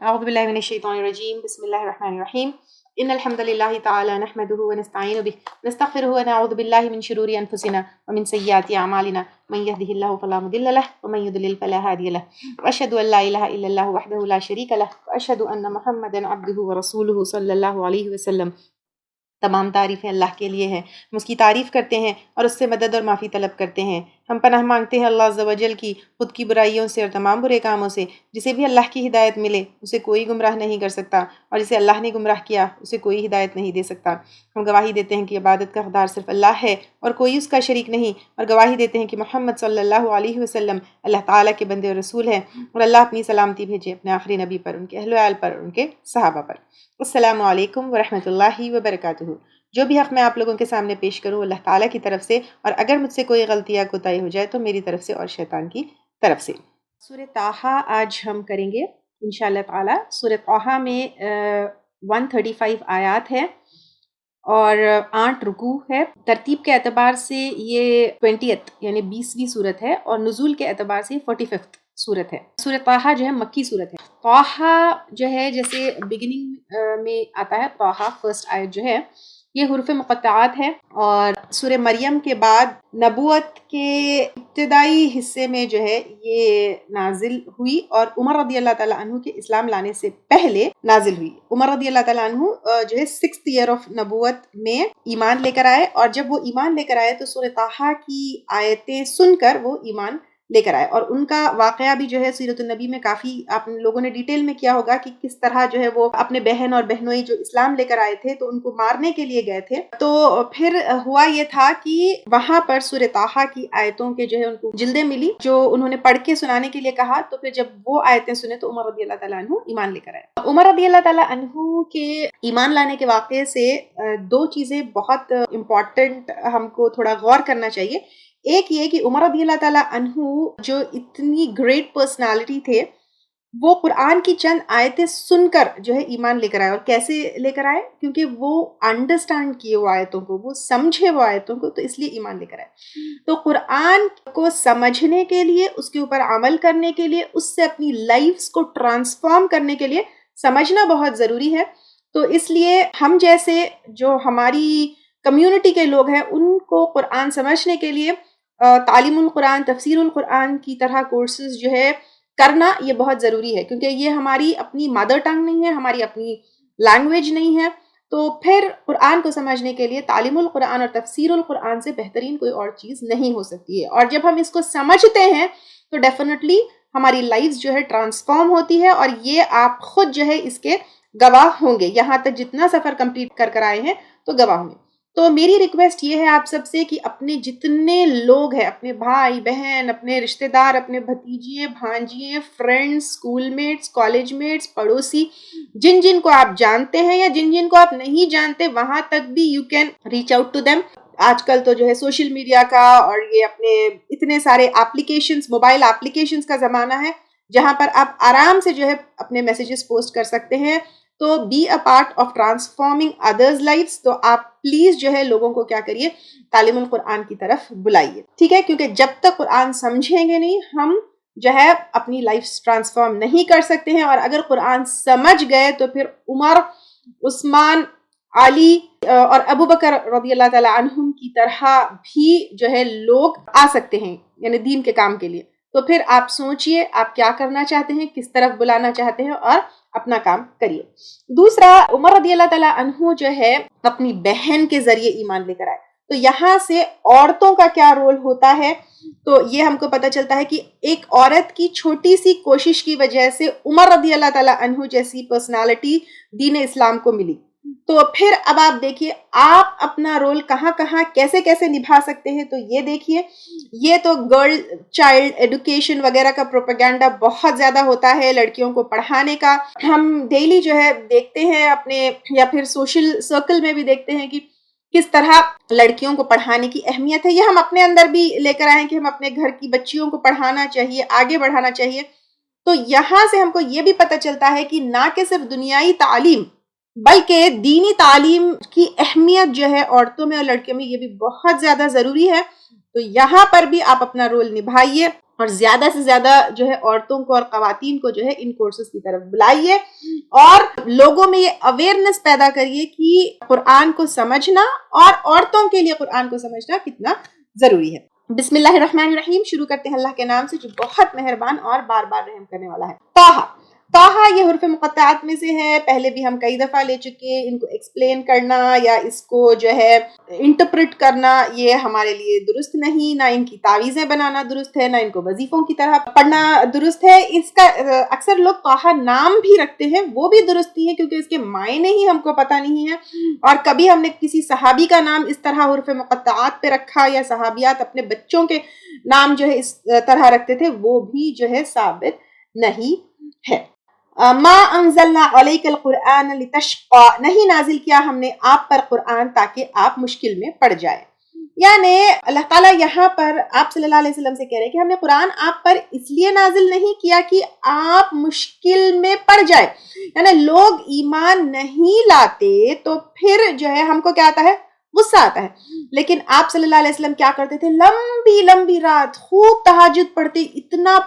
أعوذ بالله من الشيطان الرجيم بسم الله الرحمن الرحيم إن الحمد لله تعالى نحمده ونستعين به ونستغفره ونعوذ بالله من شرور أنفسنا ومن سيئات أعمالنا من يهده الله فلا مضل له ومن يضلل فلا هادي له وأشهد أن لا إله إلا الله وحده لا شريك له وأشهد أن محمدا عبده ورسوله صلى الله عليه وسلم۔ تمام تعریفیں اللہ کے لیے ہیں، ہم اس کی تعریف کرتے ہیں اور اس سے مدد اور معافی طلب کرتے ہیں۔ ہم پناہ مانگتے ہیں اللہ عز و جل کی خود کی برائیوں سے اور تمام برے کاموں سے۔ جسے بھی اللہ کی ہدایت ملے اسے کوئی گمراہ نہیں کر سکتا، اور جسے اللہ نے گمراہ کیا اسے کوئی ہدایت نہیں دے سکتا۔ ہم گواہی دیتے ہیں کہ عبادت کا حقدار صرف اللہ ہے اور کوئی اس کا شریک نہیں، اور گواہی دیتے ہیں کہ محمد صلی اللہ علیہ وسلم اللہ تعالیٰ کے بندے اور رسول ہیں، اور اللہ اپنی سلامتی بھیجے اپنے آخری نبی پر، ان کے اہل و عیال پر، ان کے صحابہ پر۔ السلام علیکم ورحمۃ اللہ وبرکاتہ۔ جو بھی حق میں آپ لوگوں کے سامنے پیش کروں اللہ تعالیٰ کی طرف سے، اور اگر مجھ سے کوئی غلطی یا کوتاہی ہو جائے تو میری طرف سے اور شیطان کی طرف سے۔ سورہ طٰہٰ آج ہم کریں گے انشاءاللہ تعالیٰ۔ سورہ طٰہٰ میں 135 آیات ہے اور 8 رکوع ہے۔ ترتیب کے اعتبار سے یہ 20th یعنی 20ویں صورت ہے، اور نزول کے اعتبار سے 45th صورت ہے۔ سورہ طٰہٰ جو ہے مکی صورت ہے۔ طٰہٰ جو ہے جیسے بگننگ میں آتا ہے طٰہٰ، فرسٹ آیت جو ہے یہ حروف مقطعات ہے، اور سورہ مریم کے بعد نبوت کے ابتدائی حصے میں جو ہے یہ نازل ہوئی، اور عمر رضی اللہ تعالیٰ عنہ کے اسلام لانے سے پہلے نازل ہوئی۔ عمر رضی اللہ تعالیٰ عنہ جو ہے 6th ایئر آف نبوت میں ایمان لے کر آئے، اور جب وہ ایمان لے کر آئے تو سورہ طٰہٰ کی آیتیں سن کر وہ ایمان لے کر آئے، اور ان کا واقعہ بھی جو ہے سیرت النبی میں کافی آپ لوگوں نے ڈیٹیل میں کیا ہوگا کہ کس طرح جو ہے وہ اپنے بہن اور بہنوئی جو اسلام لے کر آئے تھے تو ان کو مارنے کے لیے گئے تھے۔ تو پھر ہوا یہ تھا کہ وہاں پر سورہ طٰہٰ کی آیتوں کے جو ہے ان کو جلدیں ملی جو انہوں نے پڑھ کے سنانے کے لیے کہا، تو پھر جب وہ آیتیں سنے تو عمر رضی اللہ تعالیٰ عنہ ایمان لے کر آئے۔ عمر رضی اللہ تعالیٰ عنہ کے ایمان لانے کے واقعے سے دو چیزیں بہت امپورٹنٹ ہم کو تھوڑا غور کرنا چاہیے۔ ایک یہ کہ عمر رضی اللہ تعالیٰ عنہ جو اتنی گریٹ پرسنالٹی تھے، وہ قرآن کی چند آیتیں سن کر جو ہے ایمان لے کر آئے۔ اور کیسے لے کر آئے؟ کیونکہ وہ انڈرسٹینڈ کیے وہ آیتوں کو، وہ سمجھے وہ آیتوں کو، تو اس لیے ایمان لے کر آئے۔ تو قرآن کو سمجھنے کے لیے، اس کے اوپر عمل کرنے کے لیے، اس سے اپنی لائفز کو ٹرانسفارم کرنے کے لیے سمجھنا بہت ضروری ہے۔ تو اس لیے ہم جیسے جو ہماری کمیونٹی کے لوگ ہیں ان کو قرآن سمجھنے کے لیے تعلیم القرآن، تفسیر القرآن کی طرح کورسز جو ہے کرنا یہ بہت ضروری ہے، کیونکہ یہ ہماری اپنی مادر ٹنگ نہیں ہے، ہماری اپنی لینگویج نہیں ہے۔ تو پھر قرآن کو سمجھنے کے لیے تعلیم القرآن اور تفسیر القرآن سے بہترین کوئی اور چیز نہیں ہو سکتی ہے۔ اور جب ہم اس کو سمجھتے ہیں تو ڈیفینیٹلی ہماری لائف جو ہے ٹرانسفارم ہوتی ہے، اور یہ آپ خود جو ہے اس کے گواہ ہوں گے۔ یہاں تک جتنا سفر کمپلیٹ کر آئے ہیں تو گواہ ہوں گے۔ تو میری ریکویسٹ یہ ہے آپ سب سے کہ اپنے جتنے لوگ ہیں، اپنے بھائی بہن، اپنے رشتہ دار، اپنے بھتیجے بھانجیے، friends, school mates, college mates, پڑوسی، جن جن کو آپ جانتے ہیں یا جن جن کو آپ نہیں جانتے، وہاں تک بھی you can reach out to them. آج کل تو جو ہے سوشل میڈیا کا اور یہ اپنے اتنے سارے اپلیکیشنز، موبائل اپلیکیشنز کا زمانہ ہے جہاں پر آپ آرام سے جو ہے اپنے میسیجز پوسٹ کر سکتے ہیں۔ تو be a part of transforming others lives. تو آپ پلیز جو ہے لوگوں کو کیا کریے، تعلیم القرآن کی طرف بلائیے، ٹھیک ہے؟ کیونکہ جب تک قرآن سمجھیں گے نہیں ہم جو ہے اپنی لائف ٹرانسفارم نہیں کر سکتے ہیں۔ اور اگر قرآن سمجھ گئے تو پھر عمر، عثمان، علی اور ابو بکر رضی اللہ تعالیٰ عنہم کی طرح بھی جو ہے لوگ آ سکتے ہیں یعنی دین کے کام کے لیے۔ تو پھر آپ سوچئے آپ کیا کرنا چاہتے ہیں، کس طرف بلانا چاہتے ہیں، اور اپنا کام کریے۔ دوسرا، عمر رضی اللہ تعالیٰ عنہ جو ہے اپنی بہن کے ذریعے ایمان لے کر آئے۔ تو یہاں سے عورتوں کا کیا رول ہوتا ہے تو یہ ہم کو پتہ چلتا ہے کہ ایک عورت کی چھوٹی سی کوشش کی وجہ سے عمر رضی اللہ تعالیٰ عنہ جیسی پرسنالٹی دین اسلام کو ملی۔ تو پھر اب آپ دیکھیے آپ اپنا رول کہاں کہاں کیسے کیسے نبھا سکتے ہیں۔ تو یہ دیکھیے، یہ تو گرل چائلڈ ایڈوکیشن وغیرہ کا پروپیگنڈا بہت زیادہ ہوتا ہے لڑکیوں کو پڑھانے کا۔ ہم ڈیلی جو ہے دیکھتے ہیں اپنے یا پھر سوشل سرکل میں بھی دیکھتے ہیں کہ کس طرح لڑکیوں کو پڑھانے کی اہمیت ہے۔ یہ ہم اپنے اندر بھی لے کر آئیں کہ ہم اپنے گھر کی بچیوں کو پڑھانا چاہیے، آگے بڑھانا چاہیے۔ تو یہاں سے ہم کو یہ بھی پتہ چلتا ہے کہ نہ کہ صرف دنیائی تعلیم بلکہ دینی تعلیم کی اہمیت جو ہے عورتوں میں اور لڑکیوں میں یہ بھی بہت زیادہ ضروری ہے۔ تو یہاں پر بھی آپ اپنا رول نبھائیے۔ اور زیادہ سے زیادہ جو ہے عورتوں کو اور خواتین کو جو ہے ان کورسز کی طرف بلائیے اور لوگوں میں یہ اویئرنیس پیدا کریے کہ قرآن کو سمجھنا اور عورتوں کے لیے قرآن کو سمجھنا کتنا ضروری ہے۔ بسم اللہ الرحمن الرحیم، شروع کرتے ہیں اللہ کے نام سے جو بہت مہربان اور بار بار رحم کرنے والا ہے۔ طٰہٰ، طٰہٰ یہ حروف مقطعات میں سے ہے، پہلے بھی ہم کئی دفعہ لے چکے، ان کو ایکسپلین کرنا یا اس کو جو ہے انٹرپریٹ کرنا یہ ہمارے لیے درست نہیں، نہ ان کی تعویذیں بنانا درست ہے، نہ ان کو وظیفوں کی طرح پڑھنا درست ہے۔ اس کا اکثر لوگ طٰہٰ نام بھی رکھتے ہیں، وہ بھی درست نہیں ہے کیونکہ اس کے معنی ہی ہم کو پتہ نہیں ہے، اور کبھی ہم نے کسی صحابی کا نام اس طرح حروف مقطعات پہ رکھا یا صحابیات اپنے بچوں کے نام جو ہے اس طرح رکھتے تھے، وہ بھی جو ہے ثابت نہیں ہے۔ ما انزلنا علیک القرآن لتشقى، نہیں نازل کیا ہم نے آپ پر قرآن تاکہ آپ مشکل میں پڑ جائے۔ یعنی اللہ تعالیٰ یہاں پر آپ صلی اللہ علیہ وسلم سے کہہ رہے ہیں کہ ہم نے قرآن آپ پر اس لیے نازل نہیں کیا کہ آپ مشکل میں پڑ جائے، یعنی لوگ ایمان نہیں لاتے تو پھر جو ہے ہم کو کیا آتا ہے، غصہ آتا ہے، لیکن آپ صلی اللہ علیہ وسلم کیا کرتے تھے، لمبی لمبی رات خوب تہجد پڑھتے، اتنا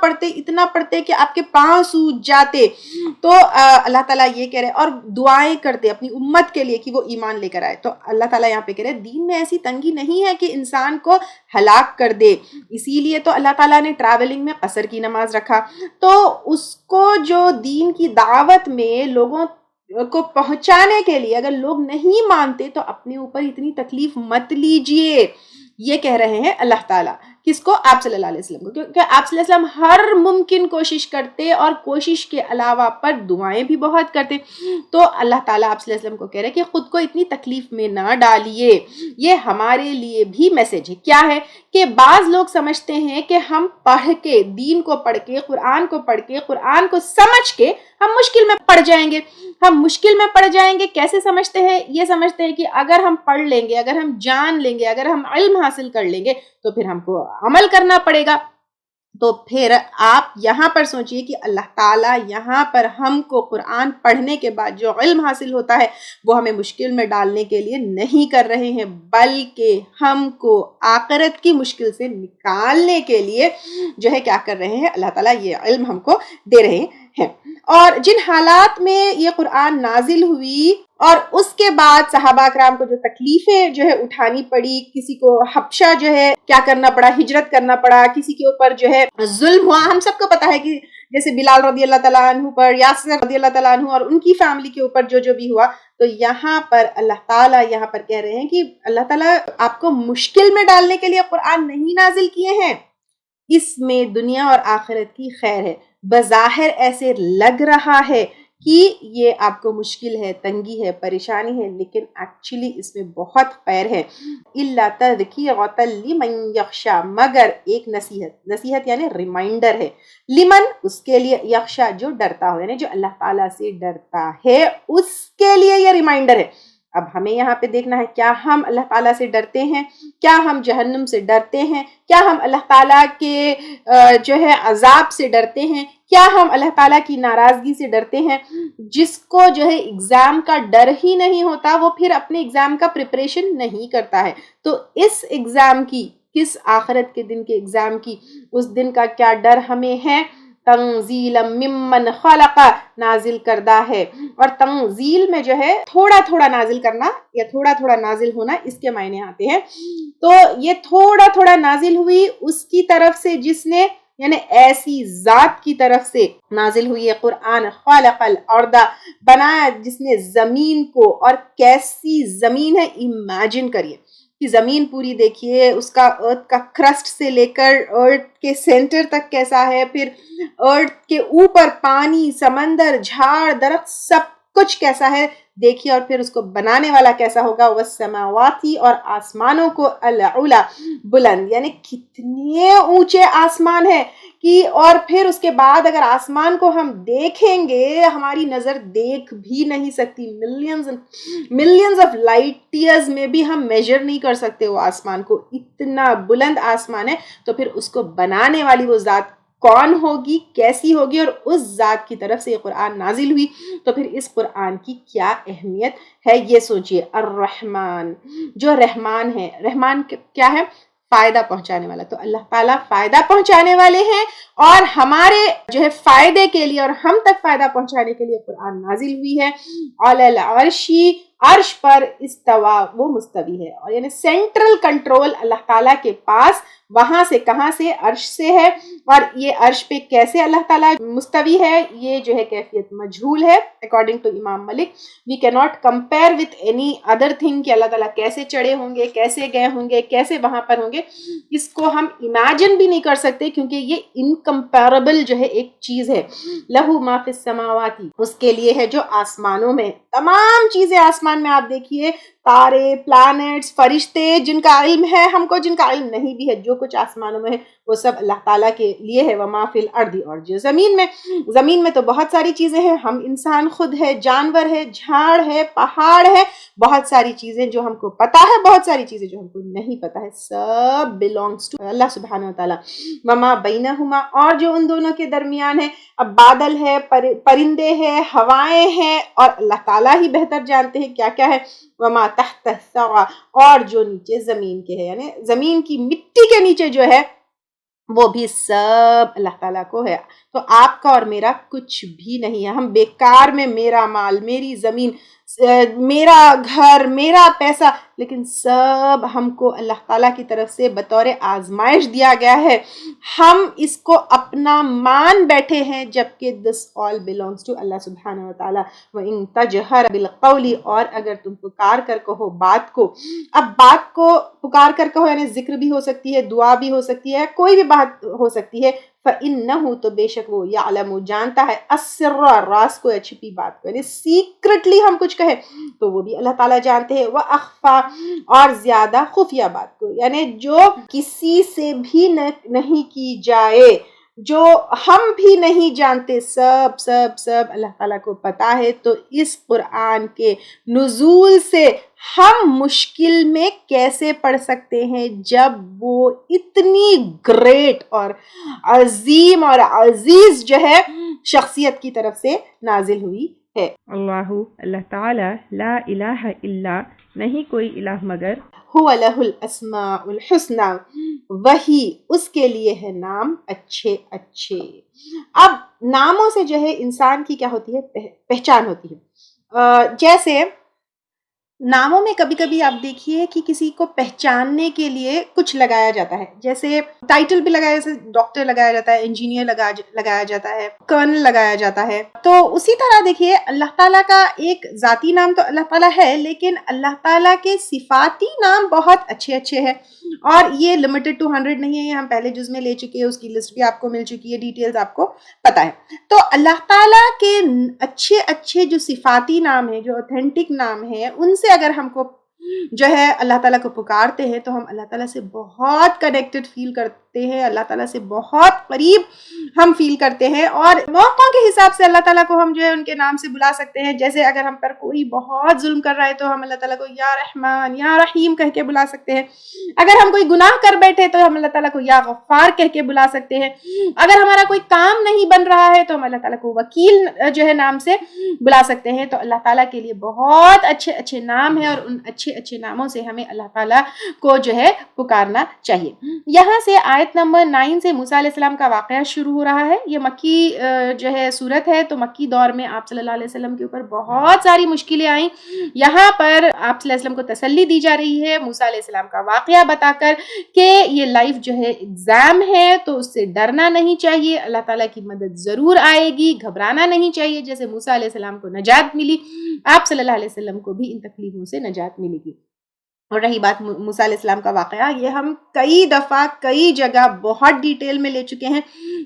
پڑھتے کہ آپ کے پاؤں سوج جاتے۔ تو اللہ تعالیٰ یہ کہہ رہے اور دعائیں کرتے اپنی امت کے لیے کہ وہ ایمان لے کر آئے۔ تو اللہ تعالیٰ یہاں پہ کہہ رہے دین میں ایسی تنگی نہیں ہے کہ انسان کو ہلاک کر دے، اسی لیے تو اللہ تعالیٰ نے ٹریولنگ میں قصر کی نماز رکھا۔ تو اس کو جو دین کی دعوت میں لوگوں کو پہنچانے کے لیے اگر لوگ نہیں مانتے تو اپنے اوپر اتنی تکلیف مت لیجئے، یہ کہہ رہے ہیں اللہ تعالیٰ۔ کس کو؟ آپ صلی اللہ علیہ وسلم کو، کیونکہ آپ صلی اللہ علیہ وسلم ہر ممکن کوشش کرتے اور کوشش کے علاوہ پر دعائیں بھی بہت کرتے۔ تو اللہ تعالیٰ آپ صلی اللہ علیہ وسلم کو کہہ رہے کہ خود کو اتنی تکلیف میں نہ ڈالیے۔ یہ ہمارے لیے بھی میسج ہے، کیا ہے کہ بعض لوگ سمجھتے ہیں کہ ہم پڑھ کے، دین کو پڑھ کے، قرآن کو پڑھ کے، قرآن کو سمجھ کے ہم مشکل میں پڑ جائیں گے۔ ہم مشکل میں پڑ جائیں گے کیسے سمجھتے ہیں؟ یہ سمجھتے ہیں کہ اگر ہم پڑھ لیں گے، اگر ہم جان لیں گے، اگر ہم علم حاصل کر لیں گے تو پھر ہم کو عمل کرنا پڑے گا۔ تو پھر آپ یہاں پر سوچئے کہ اللہ تعالیٰ یہاں پر ہم کو قرآن پڑھنے کے بعد جو علم حاصل ہوتا ہے وہ ہمیں مشکل میں ڈالنے کے لیے نہیں کر رہے ہیں، بلکہ ہم کو آخرت کی مشکل سے نکالنے کے لیے جو ہے کیا کر رہے ہیں، اللہ تعالیٰ یہ علم ہم کو دے رہے ہیں۔ اور جن حالات میں یہ قرآن نازل ہوئی اور اس کے بعد صحابہ اکرام کو جو تکلیفیں جو ہے اٹھانی پڑی، کسی کو حبشہ جو ہے کیا کرنا پڑا، ہجرت کرنا پڑا، کسی کے اوپر جو ہے ظلم ہوا، ہم سب کو پتا ہے کہ جیسے بلال رضی اللہ تعالیٰ عنہ پر، یاسر رضی اللہ تعالیٰ عنہ اور ان کی فیملی کے اوپر جو بھی ہوا، تو یہاں پر اللہ تعالیٰ یہاں پر کہہ رہے ہیں کہ اللہ تعالیٰ آپ کو مشکل میں ڈالنے کے لیے قرآن نہیں نازل کیے ہیں، اس میں دنیا اور آخرت کی خیر ہے۔ بظاہر ایسے لگ رہا ہے کہ یہ آپ کو مشکل ہے، تنگی ہے، پریشانی ہے، لیکن ایکچولی اس میں بہت خیر ہے۔ اِلَّا تَذْكِرَةً لِمَنْ يَخْشَىٰ، مگر ایک نصیحت یعنی ریمائنڈر ہے، لمن اس کے لیے، یخشا جو ڈرتا ہو، یعنی جو اللہ تعالیٰ سے ڈرتا ہے اس کے لیے یہ ریمائنڈر ہے۔ اب ہمیں یہاں پہ دیکھنا ہے کیا ہم اللہ تعالیٰ سے ڈرتے ہیں، کیا ہم جہنم سے ڈرتے ہیں، کیا ہم اللہ تعالیٰ کے جو ہے عذاب سے ڈرتے ہیں، کیا ہم اللہ تعالیٰ کی ناراضگی سے ڈرتے ہیں۔ جس کو جو ہے ایگزام کا ڈر ہی نہیں ہوتا وہ پھر اپنے ایگزام کا پریپریشن نہیں کرتا ہے۔ تو اس ایگزام کی، کس آخرت کے دن کے ایگزام کی، اس دن کا کیا ڈر ہمیں ہے؟ تنزیلا ممن خلق، نازل کردہ ہے، اور تنزیل میں جو ہے تھوڑا تھوڑا نازل کرنا یا تھوڑا تھوڑا نازل ہونا، اس کے معنی آتے ہیں۔ تو یہ تھوڑا تھوڑا نازل ہوئی اس کی طرف سے جس نے، یعنی ایسی ذات کی طرف سے نازل ہوئی ہے قرآن، خالق الارض، بنایا جس نے زمین کو، اور کیسی زمین ہے امیجن کریے کہ زمین پوری دیکھیے، اس کا ارتھ کا کرسٹ سے لے کر ارتھ کے سینٹر تک کیسا ہے، پھر ارتھ کے اوپر پانی، سمندر، جھاڑ، درخت، سب کچھ کیسا ہے دیکھیے، اور پھر اس کو بنانے والا کیسا ہوگا، والسماواتی، اور آسمانوں کو، العلا، بلند، یعنی کتنے اونچے آسمان ہے کہ، اور پھر اس کے بعد اگر آسمان کو ہم دیکھیں گے ہماری نظر دیکھ بھی نہیں سکتی، ملینز آف لائٹ ایئرز میں بھی ہم میجر نہیں کر سکتے وہ آسمان کو، اتنا بلند آسمان ہے۔ تو پھر اس کو بنانے والی وہ ذات کون ہوگی، کیسی ہوگی، اور اس ذات کی طرف سے یہ قرآن نازل ہوئی، تو پھر اس قرآن کی کیا اہمیت ہے یہ سوچئے۔ الرحمن، جو رحمان ہے، رحمان کیا ہے؟ فائدہ پہنچانے والا. تو اللہ تعالیٰ فائدہ پہنچانے والے ہیں اور ہمارے جو ہے فائدے کے لیے اور ہم تک فائدہ پہنچانے کے لیے قرآن نازل ہوئی ہے. علی العرشی، عرش پر استوا، وہ مستوی ہے. اور یعنی سینٹرل کنٹرول اللہ تعالیٰ کے پاس، وہاں سے کہاں سے؟ عرش سے ہے. اور یہ عرش پہ کیسے اللہ تعالیٰ مستوی ہے، یہ جو ہے کیفیت مجہول ہے اکارڈنگ ٹو امام ملک. وی کی not compare with any other thing کہ اللہ تعالیٰ کیسے چڑھے ہوں گے، کیسے گئے ہوں گے، کیسے وہاں پر ہوں گے. اس کو ہم امیجن بھی نہیں کر سکتے کیونکہ یہ انکمپیربل جو ہے ایک چیز ہے. لہو ما فی السماوات، اس کے لیے ہے جو آسمانوں میں، تمام چیزیں آسمان میں آپ دیکھیے، تارے، پلانٹس، فرشتے، جن کا علم ہے ہم کو، جن کا علم نہیں بھی ہے، جو کچھ آسمانوں میں ہے وہ سب اللہ تعالیٰ کے لیے ہے. وما فی الارض، اور جو زمین میں تو بہت ساری چیزیں ہیں، ہم انسان خود ہے، جانور ہے، جھاڑ ہے، پہاڑ ہے، بہت ساری چیزیں جو ہم کو پتا ہے، بہت ساری چیزیں جو ہم کو نہیں پتا ہے، سب belongs to اللہ سبحانہ وتعالیٰ. وما بینہما، اور جو ان دونوں کے درمیان ہے. اب بادل ہے، پرندے ہیں، ہوائیں ہیں، اور اللہ تعالیٰ ہی بہتر جانتے ہیں کیا کیا ہے. وما تحت الثرى، اور جو نیچے زمین کے ہے، یعنی زمین کی مٹی کے نیچے جو ہے وہ بھی سب اللہ تعالیٰ کو ہے. تو آپ کا اور میرا کچھ بھی نہیں ہے. ہم بیکار میں میرا مال، میری زمین، میرا گھر، میرا پیسہ، لیکن سب ہم کو اللہ تعالیٰ کی طرف سے بطور آزمائش دیا گیا ہے. ہم اس کو اپنا مان بیٹھے ہیں، جبکہ this all belongs to اللہ سبحانہ وتعالیٰ. وَإِن تَجْهَرْ بِالْقَوْلِ، اور اگر تم پکار کر کہو بات کو. اب بات کو پکار کر کہو یعنی ذکر بھی ہو سکتی ہے، دعا بھی ہو سکتی ہے، کوئی بھی بات ہو سکتی ہے. فَإِنَّهُ، تو بے شک وہ، يَعْلَمُ، جانتا ہے، السِّرَّ، راز کو، چھپی بات کو، یعنی سیکرٹلی ہم کچھ کہیں تو وہ بھی اللہ تعالیٰ جانتے ہیں. وَأَخْفَى، اور زیادہ خفیہ بات کو، یعنی جو کسی سے بھی نہیں کی جائے، جو ہم بھی نہیں جانتے، سب سب سب اللہ تعالیٰ کو پتا ہے. تو اس قرآن کے نزول سے ہم مشکل میں کیسے پڑھ سکتے ہیں جب وہ اتنی گریٹ اور عظیم اور عزیز جو ہے شخصیت کی طرف سے نازل ہوئی ہے. اللہ تعالی، لا الہ الا، نہیں کوئی الہ مگر، هو لہ الاسماء الحسنى، وہی اس کے لیے ہے نام اچھے اچھے. اب ناموں سے جو ہے انسان کی کیا ہوتی ہے؟ پہچان ہوتی ہے. جیسے ناموں میں کبھی کبھی آپ دیکھیے کہ کسی کو پہچاننے کے لیے کچھ لگایا جاتا ہے، جیسے ٹائٹل بھی لگایا، جیسے ڈاکٹر لگایا جاتا ہے، انجینئر لگایا جاتا ہے، کرنل لگایا جاتا ہے. تو اسی طرح دیکھیے اللہ تعالیٰ کا ایک ذاتی نام تو اللہ تعالیٰ ہے، لیکن اللہ تعالیٰ کے صفاتی نام بہت اچھے اچھے ہیں. اور یہ لمیٹڈ ٹو 100 نہیں ہے، یہ ہم پہلے جز میں لے چکے ہیں، اس کی لسٹ بھی آپ کو مل چکی ہے، ڈیٹیلز آپ کو پتا ہے. تو اللہ تعالیٰ کے اچھے اچھے جو صفاتی نام ہیں، جو اوتھینٹک نام ہیں، ان سے اگر ہم کو جو ہے اللہ تعالیٰ کو پکارتے ہیں تو ہم اللہ تعالیٰ سے بہت کنیکٹڈ فیل کرتے ہیں، اللہ تعالیٰ سے بہت قریب ہم فیل کرتے ہیں. اور موقعوں کے حساب سے اللہ تعالیٰ کو ہم جو ہے ان کے نام سے بلا سکتے ہیں. جیسے اگر ہم پر کوئی بہت ظلم کر رہا ہے تو ہم اللہ تعالیٰ کو یا رحمان یا رحیم کہہ کے بلا سکتے ہیں. اگر ہم کوئی گناہ کر بیٹھے تو ہم اللہ تعالیٰ کو یا غفار کہہ کے بلا سکتے ہیں. اگر ہمارا کوئی کام نہیں بن رہا ہے تو ہم اللہ تعالیٰ کو وکیل جو ہے نام سے بلا سکتے ہیں. تو اللہ تعالیٰ کے لیے بہت اچھے اچھے نام ہیں، اور ان اچھے اچھے ناموں سے ہمیں اللہ تعالیٰ کو جو ہے پکارنا چاہیے. یہاں سے آیت نمبر 9 سے موسیٰ علیہ السلام کا واقعہ شروع ہو رہا ہے. یہ مکی جو ہے صورت ہے، تو مکی دور میں آپ صلی اللہ علیہ وسلم کے اوپر بہت ساری مشکلیں آئیں. یہاں پر آپ صلی اللہ علیہ وسلم کو تسلی دی جا رہی ہے موسیٰ علیہ السلام کا واقعہ بتا کر کہ یہ لائف جو ہے ایگزام ہے، تو اس سے ڈرنا نہیں چاہیے، اللہ تعالیٰ کی مدد ضرور آئے گی، گھبرانا نہیں چاہیے. جیسے موسیٰ علیہ السلام کو نجات ملی، آپ صلی اللہ علیہ وسلم کو بھی ان تکلیفوں سے نجات ملے گی. اور رہی بات موسیٰ علیہ السلام کا واقعہ، یہ ہم کئی دفعہ کئی جگہ بہت ڈیٹیل میں لے چکے ہیں.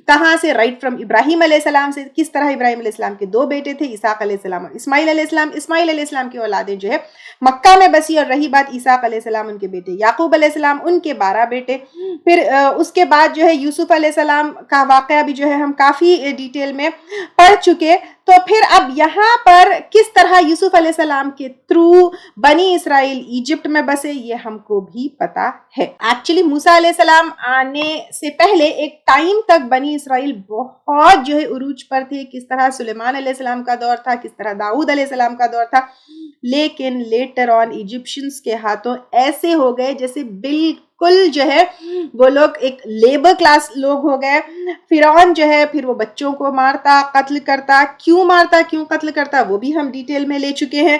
کہاں سے؟ رائٹ فرام ابراہیم علیہ السلام سے، کس طرح ابراہیم علیہ السلام کے 2 بیٹے تھے، اسحاق علیہ السلام اور اسماعیل علیہ السلام. اسماعیل علیہ السلام کی اولادیں جو ہے مکہ میں بسی. اور رہی بات اسحاق علیہ السلام، ان کے بیٹے یعقوب علیہ السلام، ان کے 12 بیٹے. پھر اس کے بعد جو ہے یوسف علیہ السلام کا واقعہ بھی جو ہے ہم کافی ڈیٹیل میں پڑھ چکے. تو پھر اب یہاں پر کس طرح یوسف علیہ السلام کے تھرو بنی اسرائیل ایجپٹ میں بسے، یہ ہم کو بھی پتا ہے. ایکچولی موسیٰ علیہ السلام آنے سے پہلے ایک ٹائم تک بنی اسرائیل بہت جو ہے عروج پر تھے. کس طرح سلیمان علیہ السلام کا دور تھا، کس طرح داؤد علیہ السلام کا دور تھا. لیکن لیٹر آن ایجپشنز کے ہاتھوں ایسے ہو گئے جیسے بالکل بالکل جو ہے وہ لوگ ایک لیبر کلاس لوگ ہو گئے. فرعون جو ہے پھر وہ بچوں کو مارتا، قتل کرتا. کیوں مارتا، کیوں قتل کرتا، وہ بھی ہم ڈیٹیل میں لے چکے ہیں.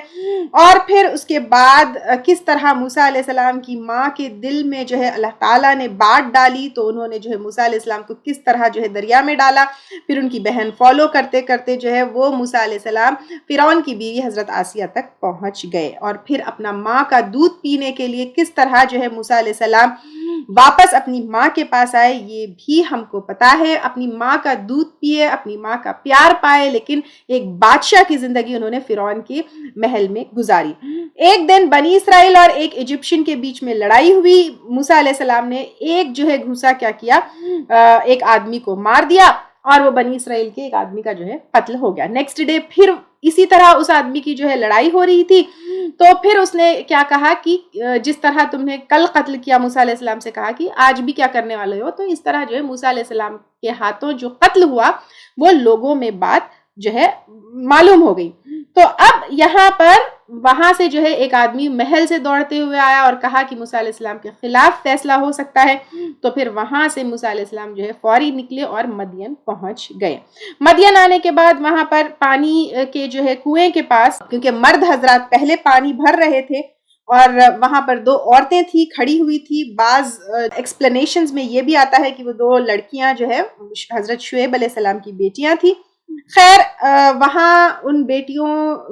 اور پھر اس کے بعد کس طرح موسیٰ علیہ السلام کی ماں کے دل میں جو ہے اللہ تعالیٰ نے بات ڈالی، تو انہوں نے جو ہے موسیٰ علیہ السلام کو کس طرح جو ہے دریا میں ڈالا. پھر ان کی بہن فالو کرتے کرتے جو ہے وہ موسیٰ علیہ السلام فرعون کی بیوی حضرت آسیہ تک پہنچ گئے. اور پھر اپنا ماں کا دودھ پینے کے لیے کس طرح جو ہے موسیٰ علیہ السلام واپس اپنی ماں کے پاس آئے، یہ بھی ہم کو پتا ہے. اپنی ماں کا دودھ پیے، اپنی ماں کا پیار پائے، لیکن ایک بادشاہ کی زندگی انہوں نے فرعون کے محل میں گزاری. ایک دن بنی اسرائیل اور ایک ایجپشن کے بیچ میں لڑائی ہوئی. موسیٰ علیہ السلام نے ایک جو ہے گھوسا کیا کیا، ایک آدمی کو مار دیا اور وہ بنی اسرائیل کے ایک آدمی کا جو ہے قتل ہو گیا. نیکسٹ ڈے پھر اسی طرح اس آدمی کی جو ہے لڑائی ہو رہی تھی، تو پھر اس نے کیا کہا کہ جس طرح تم نے کل قتل کیا، موسیٰ علیہ السلام سے کہا کہ آج بھی کیا کرنے والے ہو. تو اس طرح جو ہے موسیٰ علیہ السلام کے ہاتھوں جو قتل ہوا وہ لوگوں میں بات جو ہے معلوم ہو گئی. تو اب یہاں پر وہاں سے جو ہے ایک آدمی محل سے دوڑتے ہوئے آیا اور کہا کہ موسیٰ علیہ السلام کے خلاف فیصلہ ہو سکتا ہے. تو پھر وہاں سے موسیٰ علیہ السلام جو ہے فوری نکلے اور مدین پہنچ گئے. مدین آنے کے بعد وہاں پر پانی کے جو ہے کنویں کے پاس، کیونکہ مرد حضرات پہلے پانی بھر رہے تھے اور وہاں پر دو عورتیں تھی کھڑی ہوئی تھی. بعض ایکسپلینیشنز میں یہ بھی آتا ہے کہ وہ دو لڑکیاں جو ہے حضرت شعیب علیہ السلام کی بیٹیاں تھی. خیر وہاں ان بیٹیوں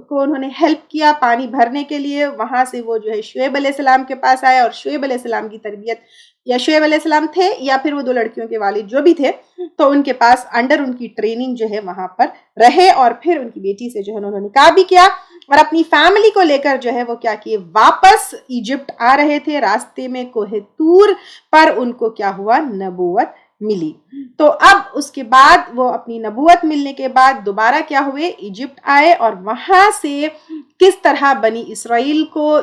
کو انہوں نے ہیلپ کیا پانی بھرنے کے لیے. وہاں سے وہ جو ہے شعیب علیہ السلام کے پاس آئے اور شعیب علیہ السلام کی تربیت، یا شعیب علیہ السلام تھے یا پھر وہ دو لڑکیوں کے والد جو بھی تھے، تو ان کے پاس انڈر ان کی ٹریننگ جو ہے وہاں پر رہے. اور پھر ان کی بیٹی سے جو ہے انہوں نے نکاح بھی کیا اور اپنی فیملی کو لے کر جو ہے وہ کیا کیے، واپس ایجپٹ آ رہے تھے. راستے میں کوہ طور پر ان کو کیا ہوا، نبوت ملی. تو اب اس کے بعد وہ اپنی نبوت ملنے کے بعد دوبارہ کیا ہوئے، ایجپٹ آئے اور وہاں سے کس طرح بنی اسرائیل کو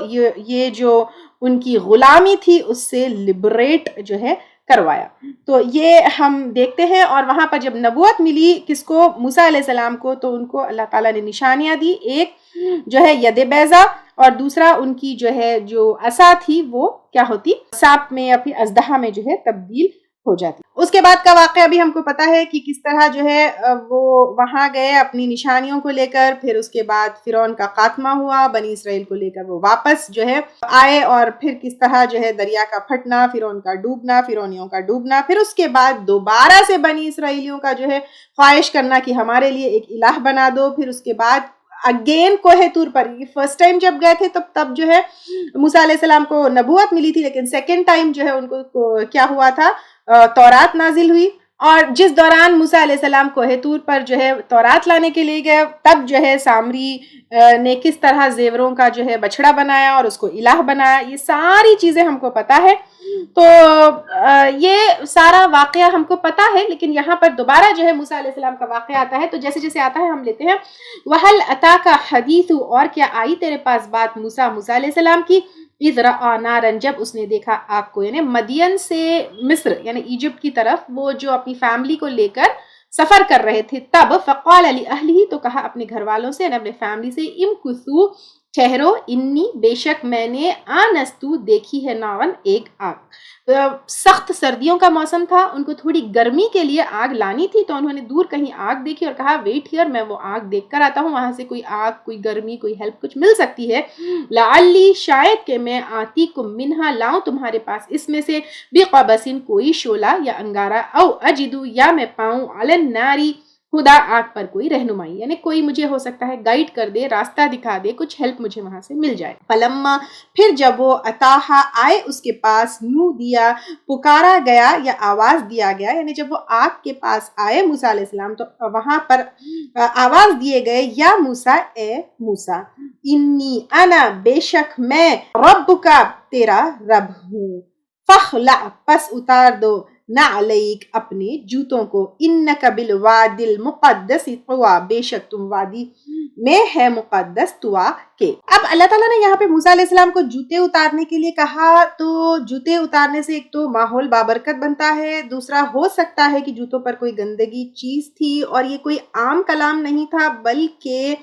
یہ جو ان کی غلامی تھی اس سے لبریٹ جو ہے کروایا. تو یہ ہم دیکھتے ہیں. اور وہاں پر جب نبوت ملی کس کو، موسیٰ علیہ السلام کو، تو ان کو اللہ تعالیٰ نے نشانیاں دی. ایک جو ہے ید بیضا اور دوسرا ان کی جو ہے جو عصا تھی وہ کیا ہوتی، سانپ میں یا پھر اژدہا میں جو ہے تبدیل ہو جاتی. اس کے بعد کا واقعہ بھی ہم کو پتا ہے کہ کس طرح جو ہے وہ وہاں گئے اپنی نشانیوں کو لے کر. پھر اس کے بعد فرعون کا خاتمہ ہوا، بنی اسرائیل کو لے کر وہ واپس جو ہے آئے. اور پھر کس طرح جو ہے دریا کا پھٹنا، فرعون کا ڈوبنا، فرعونیوں کا ڈوبنا. پھر اس کے بعد دوبارہ سے بنی اسرائیلیوں کا جو ہے خواہش کرنا کہ ہمارے لیے ایک الہ بنا دو. پھر اس کے بعد اگین کوہ طور پر، یہ فرسٹ ٹائم جب گئے تھے تب جو ہے موسیٰ علیہ السلام کو نبوت ملی تھی، لیکن سیکنڈ ٹائم جو ہے ان کو کیا ہوا تھا، تورات نازل ہوئی. اور جس دوران موسیٰ علیہ السلام کوہ طور پر جو ہے تورات لانے کے لیے گئے، تب جو ہے سامری نے کس طرح زیوروں کا جو ہے بچڑا بنایا اور اس کو الہ بنایا. یہ ساری چیزیں ہم کو پتا ہے. تو یہ سارا واقعہ ہم کو پتا ہے، لیکن یہاں پر دوبارہ جو ہے موسیٰ علیہ السلام کا واقعہ آتا ہے. تو جیسے جیسے آتا ہے ہم لیتے ہیں. وَهَلْ أَتَاكَ حَدِيثُ، اور کیا آئی تیرے پاس بات موسیٰ علیہ السلام کی، اِذْ رَأَىٰ نَارًا، جب اس نے دیکھا آگ کو. یعنی مدین سے مصر یعنی ایجپٹ کی طرف وہ جو اپنی فیملی کو لے کر سفر کر رہے تھے، تب فقال لأہلہ، تو کہا اپنے گھر والوں سے یعنی اپنے فیملی سے، امکثوا، ٹھہرو، انی، بے شک میں نے، آنستو، دیکھی ہے، نارن، ایک آگ. سخت سردیوں کا موسم تھا، ان کو تھوڑی گرمی کے لیے آگ لانی تھی. تو انہوں نے دور کہیں آگ دیکھی اور کہا ویٹ ہیئر، میں وہ آگ دیکھ کر آتا ہوں، وہاں سے کوئی آگ، کوئی گرمی، کوئی ہیلپ کچھ مل سکتی ہے. لعلی، شاید کہ میں، آتیکم منہا، لاؤں تمہارے پاس اس میں سے، بقبسن، کوئی شعلہ یا انگارہ، او اجدو، یا میں پاؤں، علی الناری، خدا، آگ پر کوئی رہنمائی، یعنی کوئی مجھے ہو سکتا ہے گائیڈ کر دے، راستہ دکھا دے، کچھ ہیلپ مجھے وہاں سے مل جائے. فلما، پھر جب وہ اتاہا، آئے اس کے پاس، نو دیا، پکارا گیا یا آواز دیا گیا، یعنی جب وہ آگ کے پاس آئے موسیٰ علیہ السلام تو وہاں پر آواز دیے گئے، یا موسیٰ، اے موسیٰ، انی، انا، بے شک میں، ربکا، تیرا رب ہوں، فخلع، پس اتار دو، نعلیک، اپنے جوتوں کو، انک بالوادی المقدس طویٰ، بے شک تم وادی میں ہے مقدس طویٰ کے. اب اللہ تعالیٰ نے یہاں پہ موسیٰ علیہ السلام کو جوتے اتارنے کے لیے کہا. تو جوتے اتارنے سے ایک تو ماحول بابرکت بنتا ہے، دوسرا ہو سکتا ہے کہ جوتوں پر کوئی گندگی چیز تھی، اور یہ کوئی عام کلام نہیں تھا بلکہ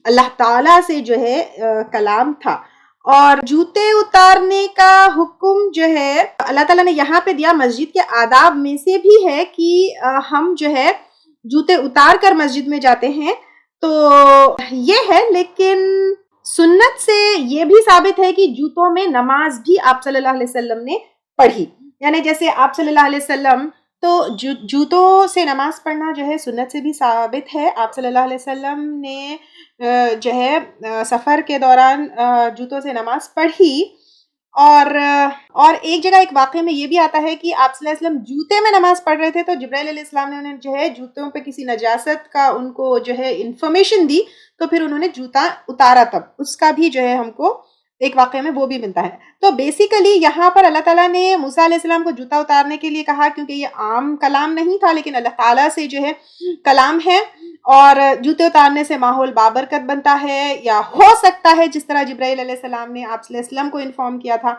اللہ تعالیٰ سے جو ہے کلام تھا. اور جوتے اتارنے کا حکم جو ہے اللہ تعالیٰ نے یہاں پہ دیا مسجد کے آداب میں سے بھی ہے کہ ہم جو ہے جوتے اتار کر مسجد میں جاتے ہیں، تو یہ ہے. لیکن سنت سے یہ بھی ثابت ہے کہ جوتوں میں نماز بھی آپ صلی اللہ علیہ وسلم نے پڑھی. یعنی جیسے آپ صلی اللہ علیہ وسلم تو جوتوں سے نماز پڑھنا جو ہے سنت سے بھی ثابت ہے. آپ صلی اللہ علیہ وسلم نے جو ہے سفر کے دوران جوتوں سے نماز پڑھی. اور ایک جگہ ایک واقعے میں یہ بھی آتا ہے کہ آپ صلی اللہ علیہ وسلم جوتے میں نماز پڑھ رہے تھے، تو جبرائیل علیہ السلام نے انہیں جو ہے جوتوں پہ کسی نجاست کا ان کو جو ہے انفارمیشن دی، تو پھر انہوں نے جوتا اتارا. تب اس کا بھی جو ہے ہم کو ایک واقعے میں وہ بھی ملتا ہے. تو بیسیکلی یہاں پر اللہ تعالیٰ نے موسیٰ علیہ السلام کو جوتا اتارنے کے لیے کہا، کیونکہ یہ عام کلام نہیں تھا لیکن اللہ تعالیٰ سے جو ہے کلام ہے، اور جوتے اتارنے سے ماحول بابرکت بنتا ہے. یا ہو سکتا ہے جس طرح جبرائیل علیہ السلام نے آپ صلی اللہ علیہ وسلم کو انفارم کیا تھا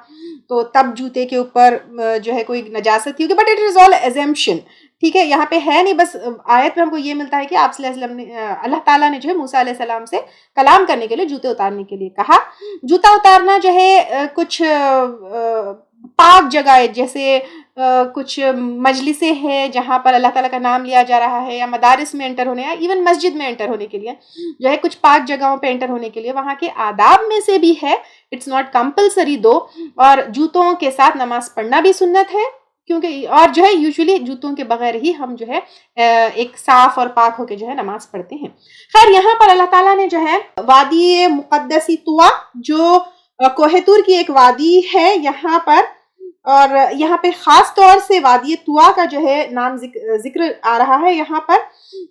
تو تب جوتے کے اوپر جو ہے کوئی نجاست تھی، but it is all exemption. ٹھیک ہے، یہاں پہ ہے نہیں، بس آیت میں ہم کو یہ ملتا ہے کہ آپ صلی اللہ علیہ وسلم نے اللہ تعالیٰ نے جو ہے موسیٰ علیہ السلام سے کلام کرنے کے لیے جوتے اتارنے کے لیے کہا. جوتا اتارنا جو ہے کچھ پاک جگہ جیسے کچھ مجلسیں ہیں جہاں پر اللہ تعالیٰ کا نام لیا جا رہا ہے، یا مدارس میں انٹر ہونے، یا ایون مسجد میں انٹر ہونے کے لیے جو ہے کچھ پاک جگہوں پہ انٹر ہونے کے لیے وہاں کے آداب میں سے بھی ہے. اٹس ناٹ کمپلسری دو. اور جوتوں کے ساتھ نماز پڑھنا بھی سنت ہے، کیونکہ اور جو ہے یوزولی جوتوں کے بغیر ہی ہم جو ہے ایک صاف اور پاک ہو کے جو ہے نماز پڑھتے ہیں. خیر، یہاں پر اللہ تعالیٰ نے جو ہے وادی مقدسی طوا، جو کوہ طور کی ایک وادی ہے یہاں پر، اور یہاں پہ خاص طور سے وادی طوا کا جو ہے نام ذکر آ رہا ہے یہاں پر.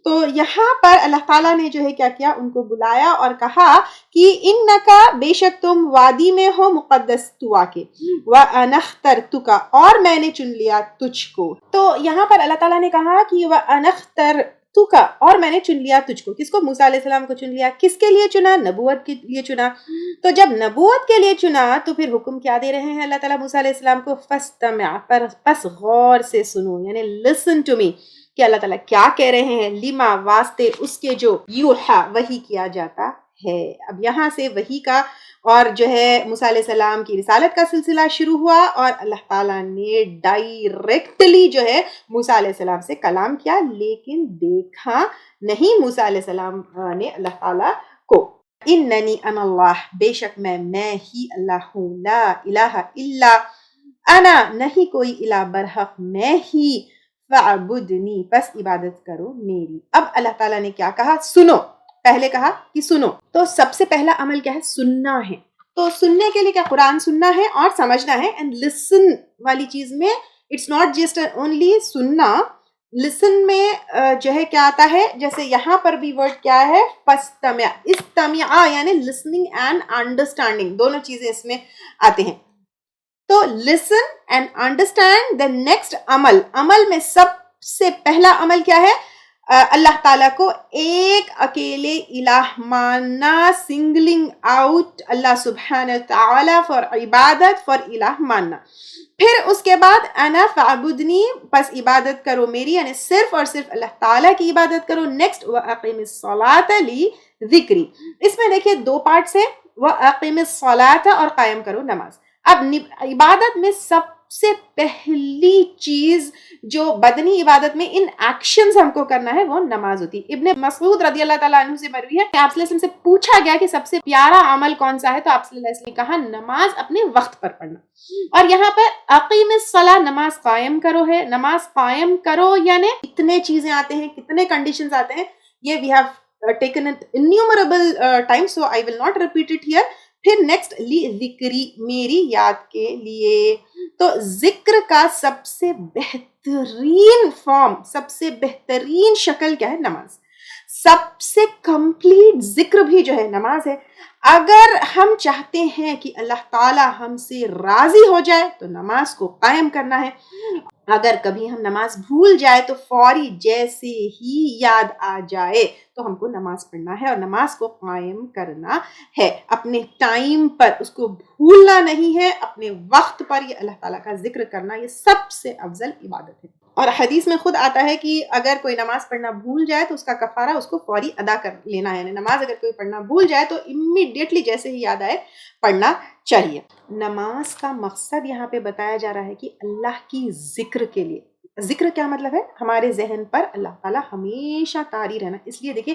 تو یہاں پر اللہ تعالیٰ نے جو ہے کیا کیا، ان کو بلایا اور کہا کہ انکا، بے شک تم وادی میں ہو مقدس طوا کے، وَأَنَا اخْتَرْتُكَ، اور میں نے چن لیا تجھ کو. تو یہاں پر اللہ تعالیٰ نے کہا کہ وَأَنَا اخْتَرْتُكَ، اور میں نے چن لیا تجھ کو. کس کو؟ موسیٰ علیہ السلام کو چن لیا. کس کے لیے چنا؟ نبوت کے لیے چنا. تو جب نبوت کے لیے چنا تو پھر حکم کیا دے رہے ہیں اللہ تعالیٰ موسیٰ علیہ السلام کو؟ فَاسْتَمِعْ، پس غور سے سنو، یعنی listen to me، کہ اللہ تعالیٰ کیا کہہ رہے ہیں. لما، واسطے اس کے جو یوحا، وحی کیا جاتا ہے. اب یہاں سے وحی کا اور جو ہے موسیٰ علیہ السلام کی رسالت کا سلسلہ شروع ہوا، اور اللہ تعالیٰ نے ڈائریکٹلی جو ہے موسیٰ علیہ السلام سے کلام کیا، لیکن دیکھا نہیں موسیٰ علیہ السلام نے اللہ تعالیٰ کو. اننی انا اللہ، بے شک میں ہی اللہ ہوں. لا الہ الا انا، نہیں کوئی الہ برحق میں ہی. فاعبدنی، پس عبادت کرو میری. اب اللہ تعالیٰ نے کیا کہا؟ سنو. پہلے کہا کہ سنو، تو سب سے پہلا عمل کیا ہے؟ سننا ہے. تو سننے کے لیے کیا؟ قرآن سننا ہے اور سمجھنا ہے. اینڈ لسن والی چیز میں اٹس ناٹ جسٹ اونلی سننا. لسن میں جو ہے کیا آتا ہے؟ جیسے یہاں پر بھی ورڈ کیا ہے؟ فاستمع. استمع یعنی لسننگ اینڈ انڈرسٹینڈنگ، دونوں چیزیں اس میں آتے ہیں. تو listen and understand. The next عمل میں سب سے پہلا عمل کیا ہے؟ اللہ تعالیٰ کو ایک اکیلے الہ ماننا، سنگلنگ آؤٹ اللہ سبحانہ تعالیٰ فار عبادت، فار الہ ماننا. پھر اس کے بعد انا فاعبدنی، پس عبادت کرو میری، یعنی صرف اور صرف اللہ تعالیٰ کی عبادت کرو. نیکسٹ وَأَقِمِ الصَّلَاةَ لِذِكْرِي. اس میں دیکھیے دو پارٹس ہیں، وَأَقِمِ الصَّلَاةَ اور قائم کرو نماز. اب عبادت میں سب سے پہلی چیز جو بدنی عبادت میں ان ایکشنز ہم کو کرنا ہے وہ نماز ہوتی ہے. ابن مسعود رضی اللہ تعالیٰ عنہ سے مروی ہے کہ آپ صلی اللہ علیہ وسلم سے پوچھا گیا کہ سب سے پیارا عمل کون سا ہے، تو آپ صلی اللہ علیہ وسلم نے کہا نماز اپنے وقت پر پڑھنا. اور یہاں پر اقیم الصلاۃ، نماز قائم کرو ہے. نماز قائم کرو یعنی کتنے چیزیں آتے ہیں، کتنے کنڈیشنز آتے ہیں، یہ we have taken it innumerable times, so I will not repeat it here. پھر نیکسٹ ذکری، میری یاد کے لیے. تو ذکر کا سب سے بہترین فارم، سب سے بہترین شکل کیا ہے؟ نماز. سب سے کمپلیٹ ذکر بھی جو ہے نماز ہے. اگر ہم چاہتے ہیں کہ اللہ تعالی ہم سے راضی ہو جائے تو نماز کو قائم کرنا ہے. اگر کبھی ہم نماز بھول جائے تو فوری جیسے ہی یاد آ جائے تو ہم کو نماز پڑھنا ہے اور نماز کو قائم کرنا ہے اپنے ٹائم پر. اس کو بھولنا نہیں ہے، اپنے وقت پر. یہ اللہ تعالیٰ کا ذکر کرنا یہ سب سے افضل عبادت ہے. اور حدیث میں خود آتا ہے کہ اگر کوئی نماز پڑھنا بھول جائے تو اس کا کفارہ اس کو فوری ادا کر لینا ہے. یعنی نماز اگر کوئی پڑھنا بھول جائے تو امیڈیٹلی جیسے ہی یاد آئے پڑھنا چاہیے. نماز کا مقصد یہاں پہ بتایا جا رہا ہے کہ اللہ کی ذکر کے لیے. ذکر کیا مطلب ہے؟ ہمارے ذہن پر اللہ تعالیٰ ہمیشہ طاری رہنا. اس لیے دیکھیں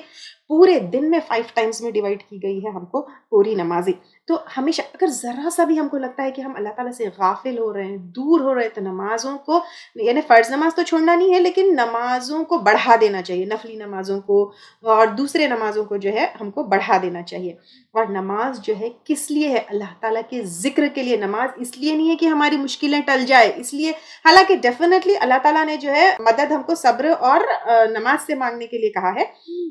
پورے دن میں 5 ٹائمز میں ڈیوائڈ کی گئی ہے ہم کو پوری نمازیں. تو ہمیشہ اگر ذرا سا بھی ہم کو لگتا ہے کہ ہم اللہ تعالیٰ سے غافل ہو رہے ہیں، دور ہو رہے ہیں، تو نمازوں کو، یعنی فرض نماز تو چھوڑنا نہیں ہے لیکن نمازوں کو بڑھا دینا چاہیے. نفلی نمازوں کو اور دوسرے نمازوں کو جو ہے ہم کو بڑھا دینا چاہیے. اور نماز جو ہے کس لیے ہے؟ اللہ تعالیٰ کے ذکر کے لیے. نماز اس لیے نہیں ہے کہ ہماری مشکلیں ٹل جائے، اس لیے، حالانکہ ڈیفینیٹلی اللہ تعالیٰ نے جو ہے مدد ہم کو صبر اور نماز سے مانگنے کے لیے کہا ہے،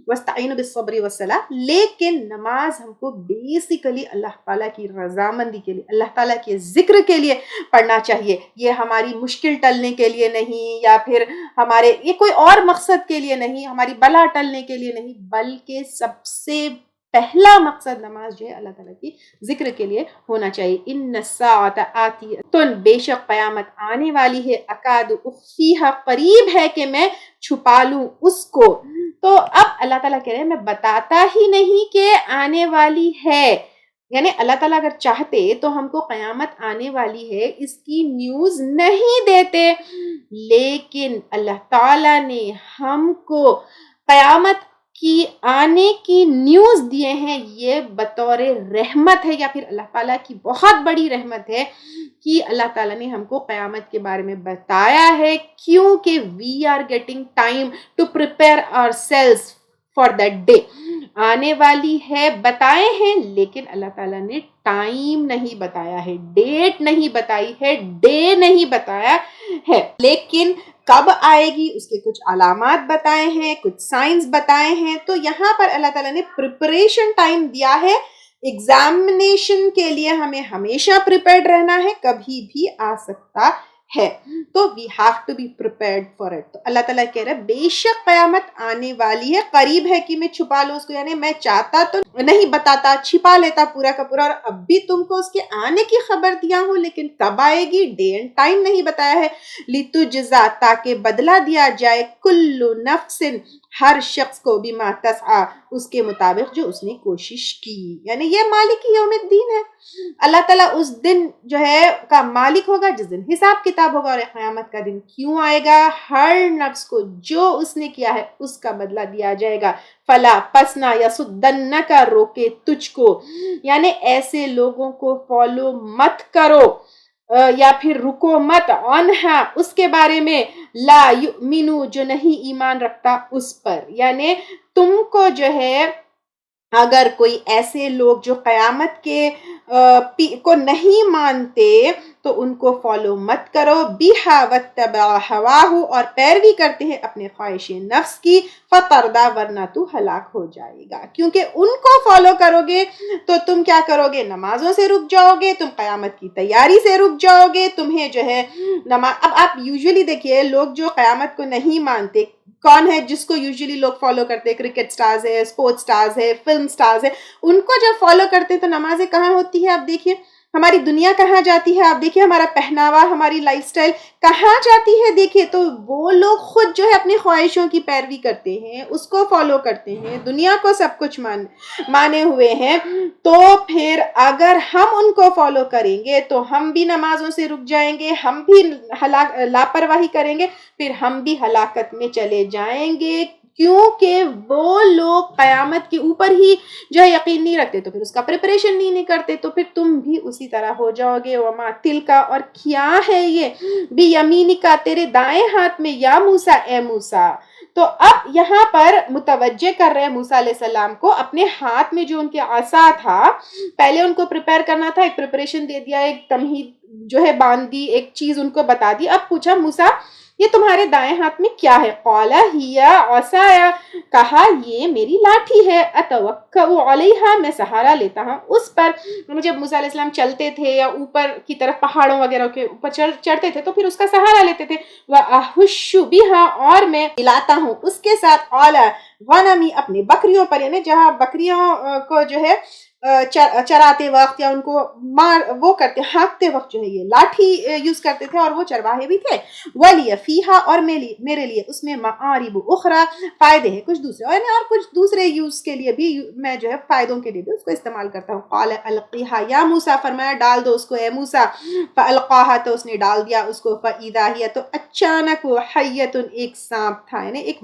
وَاسْتَعِينُوا بِالصَّبْرِ وَالصَّلَاةِ. لیکن نماز ہم کو بیسیکلی اللہ تعالیٰ کی رضامندی کے لیے، اللہ تعالیٰ کے ذکر کے لیے پڑھنا چاہیے. یہ ہماری مشکل ٹلنے کے لیے نہیں، یا پھر ہمارے یہ کوئی اور مقصد کے لیے نہیں، ہماری بلا ٹلنے کے لیے نہیں، بلکہ سب سے پہلا مقصد نماز جو ہے اللہ تعالیٰ کی ذکر کے لیے ہونا چاہیے. ان الساعۃ آتیۃ، بے شک قیامت آنے والی ہے، اکاد اخفیہا، قریب ہے کہ میں چھپا لوں اس کو. تو اب اللہ تعالیٰ کہہ رہے ہیں میں بتاتا ہی نہیں کہ آنے والی ہے. یعنی اللہ تعالیٰ اگر چاہتے تو ہم کو قیامت آنے والی ہے اس کی نیوز نہیں دیتے، لیکن اللہ تعالیٰ نے ہم کو قیامت کی آنے کی نیوز دیے ہیں. یہ بطور رحمت ہے، یا پھر اللہ تعالیٰ کی بہت بڑی رحمت ہے کہ اللہ تعالیٰ نے ہم کو قیامت کے بارے میں بتایا ہے، کیونکہ we are getting time to prepare ourselves for that day. آنے والی ہے بتائے ہیں، لیکن اللہ تعالیٰ نے ٹائم نہیں بتایا ہے، ڈیٹ نہیں بتائی ہے، ڈے نہیں بتایا ہے. لیکن کب آئے گی اس کے کچھ علامات بتائے ہیں، کچھ سائنس بتائے ہیں. تو یہاں پر اللہ تعالیٰ نے پریپریشن ٹائم دیا ہے. ایگزامینیشن کے لیے ہمیں ہمیشہ پریپیئرڈ رہنا ہے، کبھی بھی آ سکتا ہے، تو we have to be prepared for it. تو اللہ تعالیٰ کہہ رہا ہے بے شک قیامت آنے والی ہے، قریب ہے کہ میں چھپا لوں اس کو. یعنی میں چاہتا تو نہیں بتاتا، چھپا لیتا پورا کا پورا، اور اب بھی تم کو اس کے آنے کی خبر دیا ہوں، لیکن کب آئے گی ڈے اینڈ ٹائم نہیں بتایا ہے. لِتُجْزَا، تاکہ بدلہ دیا جائے، کُلُّ نَفْسٍ، ہر شخص کو، بما تسعی، اس کے مطابق جو اس نے کوشش کی. یعنی یہ مالک یوم الدین ہے. اللہ تعالیٰ اس دن جو ہے کا مالک ہوگا جس دن حساب کتاب ہوگا. اور قیامت کا دن کیوں آئے گا؟ ہر نفس کو جو اس نے کیا ہے اس کا بدلہ دیا جائے گا. فلا، پس نہ، یصدنک، روکے تجھ کو، یعنی ایسے لوگوں کو فالو مت کرو یا پھر رکو مت، عنہا، اس کے بارے میں، لا یؤمنو، جو نہیں ایمان رکھتا اس پر. یعنی تم کو جو ہے اگر کوئی ایسے لوگ جو قیامت کے کو نہیں مانتے تو ان کو فالو مت کرو. بیہا واتبع ہواہ، اور پیروی کرتے ہیں اپنے خواہش نفس کی، فتردا، ورنہ تو ہلاک ہو جائے گا. کیونکہ ان کو فالو کرو گے تو تم کیا کرو گے؟ نمازوں سے رک جاؤ گے، تم قیامت کی تیاری سے رک جاؤ گے. تمہیں جو ہے اب آپ یوزلی دیکھیے لوگ جو قیامت کو نہیں مانتے کون ہے جس کو یوزلی لوگ فالو کرتے ہیں؟ کرکٹ سٹارز ہے، سپورٹ سٹارز ہے، فلم سٹارز ہے. ان کو جب فالو کرتے ہیں تو نمازیں کہاں ہوتی ہے؟ آپ دیکھیے ہماری دنیا کہاں جاتی ہے، آپ دیکھیے ہمارا پہناوا، ہماری لائف سٹائل کہاں جاتی ہے. دیکھیے تو وہ لوگ خود جو ہے اپنی خواہشوں کی پیروی کرتے ہیں، اس کو فالو کرتے ہیں، دنیا کو سب کچھ مانے ہوئے ہیں. تو پھر اگر ہم ان کو فالو کریں گے تو ہم بھی نمازوں سے رک جائیں گے، ہم بھی لاپرواہی کریں گے، پھر ہم بھی ہلاکت میں چلے جائیں گے. کیونکہ وہ لوگ قیامت کے اوپر ہی جو ہے یقین نہیں رکھتے، تو پھر اس کا پریپریشن نہیں کرتے، تو پھر تم بھی اسی طرح ہو جاؤ گے. وما تلکا، اور کیا ہے یہ، بیمینکا، تیرے دائیں ہاتھ میں، یا موسیٰ، اے موسیٰ. تو اب یہاں پر متوجہ کر رہے ہیں موسیٰ علیہ السلام کو، اپنے ہاتھ میں جو ان کے عصا تھا، پہلے ان کو پریپیئر کرنا تھا، ایک پریپریشن دے دیا، ایک تمہید جو ہے باندھ دی، ایک چیز ان کو بتا دی. اب پوچھا موسیٰ یہ تمہارے دائیں ہاتھ میں کیا ہے؟ قال ہی عصای، کہا یہ میری لاٹھی ہے، اتوکأ علیہا، میں سہارا لیتا ہوں اس پر. جب موسیٰ علیہ السلام چلتے تھے یا اوپر کی طرف پہاڑوں وغیرہ کے اوپر چڑھتے تھے تو پھر اس کا سہارا لیتے تھے. وَأَحُشُّ بِهَا، اور میں ہلاتا ہوں اس کے ساتھ. قال، غنمی اپنے بکریوں پر، یعنی جہاں بکریوں کو جو ہے چراتے وقت یا ان کو وہ کرتے ہانکتے وقت جو ہے یہ لاٹھی یوز کرتے تھے، اور وہ چرواہے بھی تھے. ولی فیہا، اور میرے لیے اس میں معارب اخرى، فائدے ہیں کچھ دوسرے، اور کچھ دوسرے یوز کے لیے بھی میں جو ہے فائدوں کے لیے بھی اس کو استعمال کرتا ہوں. قال القیہا یا موسیٰ، فرمایا ڈال دو اس کو اے موسیٰ. فالقاہا، تو اس نے ڈال دیا اس کو. فاذا ہی، تو اچانک وہ حیۃ، ایک سانپ تھا، یعنی ایک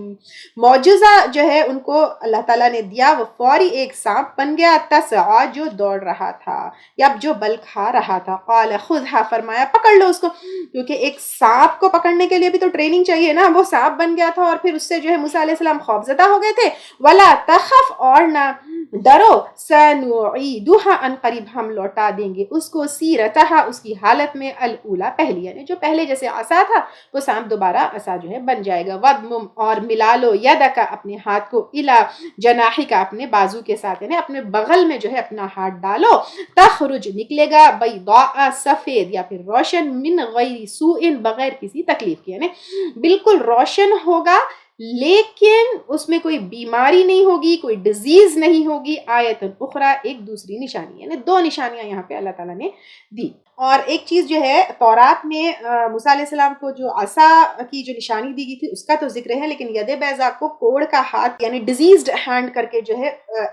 معجزہ جو ہے ان کو اللہ تعالیٰ نے دیا، وہ فوری ایک سانپ بن گیا. تسعى، جو دوڑ رہا تھا یا جو بل کھا رہا تھا. قال خذها، فرمایا پکڑ لو اس کو، کیونکہ ایک سانپ کو پکڑنے کے لیے بھی تو ٹریننگ چاہیے نا. وہ سانپ بن گیا تھا اور پھر اس سے جو ہے موسیٰ علیہ السلام خوفزدہ ہو گئے تھے. ولا تخف، اور نہ ڈرو. سنعیدها، ان قریب ہم لوٹا دیں گے اس کو. سیرتها، اس کی حالت میں. الاولی، پہلی، یعنی جو پہلے جیسے عصا تھا وہ سانپ دوبارہ عصا جو ہے بن جائے گا. وضمم، اور ملا لو. یدک، اپنے ہاتھ کو. الی جناحک، اپنے بازو کے ساتھ، یعنی اپنے بغل میں جو ہے اپنا ہاتھ ڈالو. تخرج، نکلے گا. بیضاء، سفید یا پھر روشن. من غیر سوء، بغیر کسی تکلیف کے، یعنی بالکل روشن ہوگا لیکن اس میں کوئی بیماری نہیں ہوگی، کوئی ڈیزیز نہیں ہوگی. آیت اخرى، ایک دوسری نشانی، یعنی دو نشانیاں یہاں پہ اللہ تعالیٰ نے دی. اور ایک چیز جو ہے تورات میں موسیٰ علیہ السلام کو جو عصا کی جو نشانی دی گئی تھی اس کا تو ذکر ہے، لیکن ید بیضاء کو کوڑ کا ہاتھ یعنی ڈیزیزڈ ہینڈ کر کے جو ہے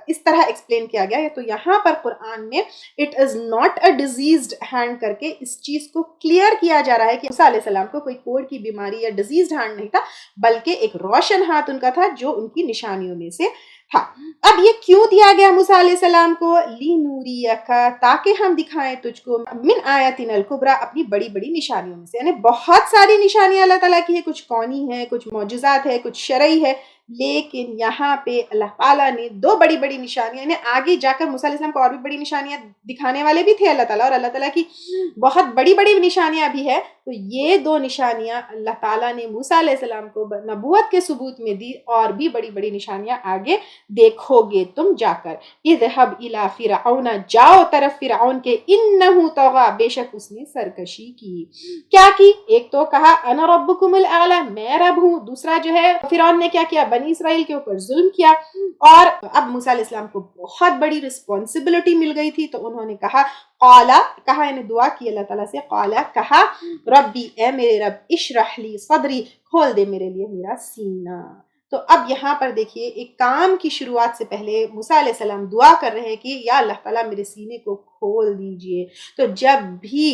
اس طرح ایکسپلین کیا گیا ہے. تو یہاں پر قرآن میں it is not a diseased hand کر کے اس چیز کو کلیئر کیا جا رہا ہے کہ موسیٰ علیہ السلام کو کوئی کوڑ کی بیماری یا ڈیزیزڈ ہینڈ نہیں تھا، بلکہ ایک روشن ہاتھ ان کا تھا جو ان کی نشانیوں میں سے تھا. اب یہ کیوں دیا گیا موسیٰ علیہ السلام کو؟ لِنُورِيَكَ، تاکہ ہم دکھائیں تجھ کو. من آیاتنا الکبریٰ، اپنی بڑی بڑی نشانیوں میں سے، یعنی بہت ساری نشانیاں اللہ تعالیٰ کی ہے، کچھ کونی ہے، کچھ معجزات ہے، کچھ شرعی ہے، لیکن یہاں پہ اللہ تعالیٰ نے دو بڑی بڑی نشانیاں، یعنی آگے جا کر موسیٰ علیہ السلام کو اور بھی بڑی نشانیاں دکھانے والے بھی تھے اللہ تعالیٰ، اور اللہ تعالیٰ کی بہت بڑی بڑی نشانیاں بھی ہے. تو یہ دو نشانیاں اللہ تعالیٰ نے موسیٰ علیہ السلام کو نبوت کے ثبوت میں دی، اور بھی بڑی بڑی نشانیاں آگے دیکھو گے تم جا کر. اذهب الى فرعون، جاؤ طرف فرعون کے. انه طغى، بے شک اس نے سرکشی کی. کیا کی؟ ایک تو کہا انا ربکم الاعلی، میں رب ہوں. دوسرا جو ہے فرعون نے کیا کیا؟ بنی اسرائیل کے اوپر ظلم کیا. اور اب موسیٰ علیہ السلام کو بہت بڑی رسپانسبلٹی مل گئی تھی، تو انہوں نے کہا قالا، کہا یعنی دعا کی اللہ تعالیٰ سے. قالا، کہا ربی، اے میرے رب. اشرح لی صدری، کھول دے میرے لیے میرا سینہ. تو اب یہاں پر دیکھیے ایک کام کی شروعات سے پہلے موسیٰ علیہ السلام دعا کر رہے ہیں کہ یا اللہ تعالیٰ میرے سینے کو کھول دیجئے. تو جب بھی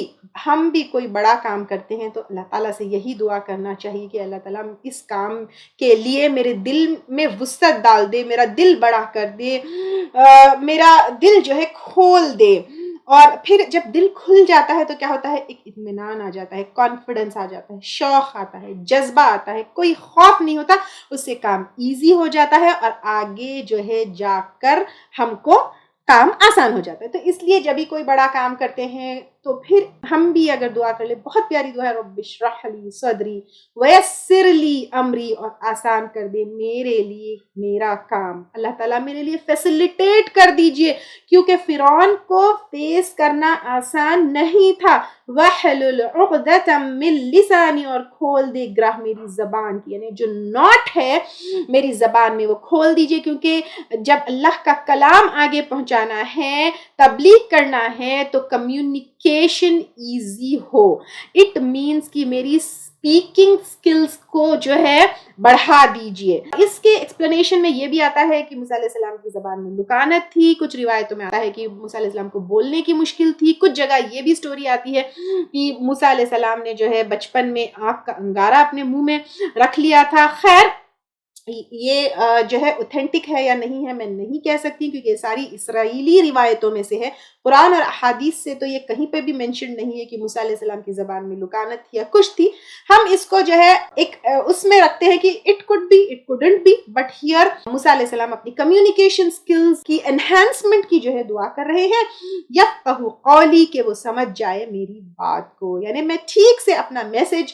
ہم بھی کوئی بڑا کام کرتے ہیں تو اللہ تعالیٰ سے یہی دعا کرنا چاہیے کہ اللہ تعالیٰ اس کام کے لیے میرے دل میں وسعت ڈال دے، میرا دل بڑا کر دے، میرا دل جو ہے کھول دے. اور پھر جب دل کھل جاتا ہے تو کیا ہوتا ہے؟ ایک اطمینان آ جاتا ہے، کانفیڈنس آ جاتا ہے، شوق آتا ہے، جذبہ آتا ہے، کوئی خوف نہیں ہوتا، اس سے کام ایزی ہو جاتا ہے اور آگے جو ہے جا کر ہم کو کام آسان ہو جاتا ہے. تو اس لیے جب بھی کوئی بڑا کام کرتے ہیں تو پھر ہم بھی اگر دعا کر لیں، بہت پیاری دعا ہے، رب اشرح لی صدری ویسر لی امری، اور آسان کر دے میرے لیے میرا کام. اللہ تعالیٰ میرے لیے فیسیلیٹیٹ کر دیجئے، کیونکہ فرعون کو فیس کرنا آسان نہیں تھا. وَحْلُلْ عُقْدَةً مِّن لِسَانِي، اور کھول دے گرہ میری زبان کی، یعنی جو نوٹ ہے میری زبان میں وہ کھول دیجئے. کیونکہ جب اللہ کا کلام آگے پہنچانا ہے، تبلیغ کرنا ہے، تو communication easy who. It means کہ میری اسپیکنگ سکلز کو جو ہے بڑھا دیجئے. اس کے ایکسپلینیشن میں یہ بھی آتا ہے کہ موسیٰ علیہ السلام کی زبان میں لکانت تھی. کچھ روایتوں میں آتا ہے کہ موسیٰ علیہ السلام کو بولنے کی مشکل تھی. کچھ جگہ یہ بھی سٹوری آتی ہے کہ موسیٰ علیہ السلام نے جو ہے بچپن میں آنکھ کا انگارہ اپنے منہ میں رکھ لیا تھا. خیر یہ جو ہے اوتھینٹک ہے یا نہیں ہے میں نہیں کہہ سکتی، کیونکہ یہ ساری اسرائیلی روایتوں میں سے ہے. قرآن اور احادیث سے تو یہ کہیں پہ بھی مینشن نہیں ہے کہ موسیٰ علیہ السلام کی زبان میں لکانت تھی یا کچھ تھی. ہم اس کو جو ہے ایک اس میں رکھتے ہیں کہ it could be, it couldn't be, but here Musa علیہ السلام اپنی کمیونیکیشن سکلز کی انہینسمنٹ کی جو ہے دعا کر رہے ہیں. یفقہوا قولی، کہ وہ سمجھ جائے میری بات کو، یعنی میں ٹھیک سے اپنا میسج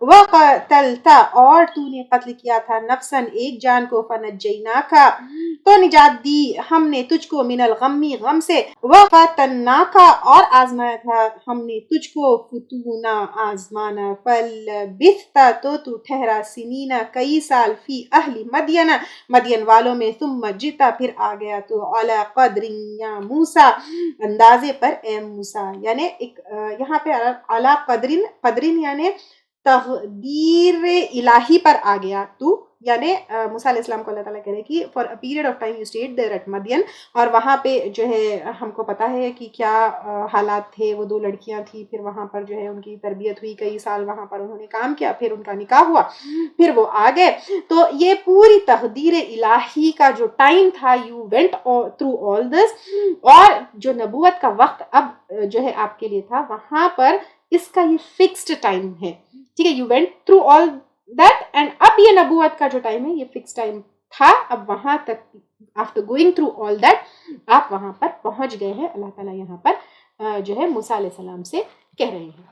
وقتلتا اور تو نے قتل کیا تھا نفسن ایک جان کو فنجیناکا تو نجات دی ہم نے تجھ کو من الغمی غم سے وفتناکا اور آزمایا تھا ہم نے تجھ کو فتونا آزمانا فلبثتا تو ٹھہرا سنینا کئی سال فی اہل مدین مدین والوں میں ثم جتا پھر آ گیا تو علی قدر یا موسیٰ اندازے پر اے موسیٰ یعنی یہاں پہ علی قدرین یعنی تقدیر الہی پر آ گیا تو یعنی موسیٰ علیہ السلام کو اللہ تعالیٰ کہہ رہے کہ for period of time you stayed there at Midian اور وہاں پہ جو ہے ہم کو پتا ہے کہ کیا حالات تھے. وہ 2 لڑکیاں تھیں پھر وہاں پر جو ہے ان کی تربیت ہوئی کئی سال وہاں پر انہوں نے کام کیا پھر ان کا نکاح ہوا پھر وہ آ گئے. تو یہ پوری تقدیر الہی کا جو ٹائم تھا یو وینٹ تھرو آل دس اور جو نبوت کا وقت اب جو ہے آپ کے لیے تھا وہاں پر اس کا یہ فکسڈ ٹائم ہے ٹھیک ہے. You went through all that and اب یہ نبوت کا جو ٹائم ہے یہ فکس ٹائم تھا. اب وہاں تک after going through all that آپ وہاں پر پہنچ گئے ہیں. اللہ تعالیٰ یہاں پر جو ہے موسیٰ علیہ السلام سے کہہ رہے ہیں.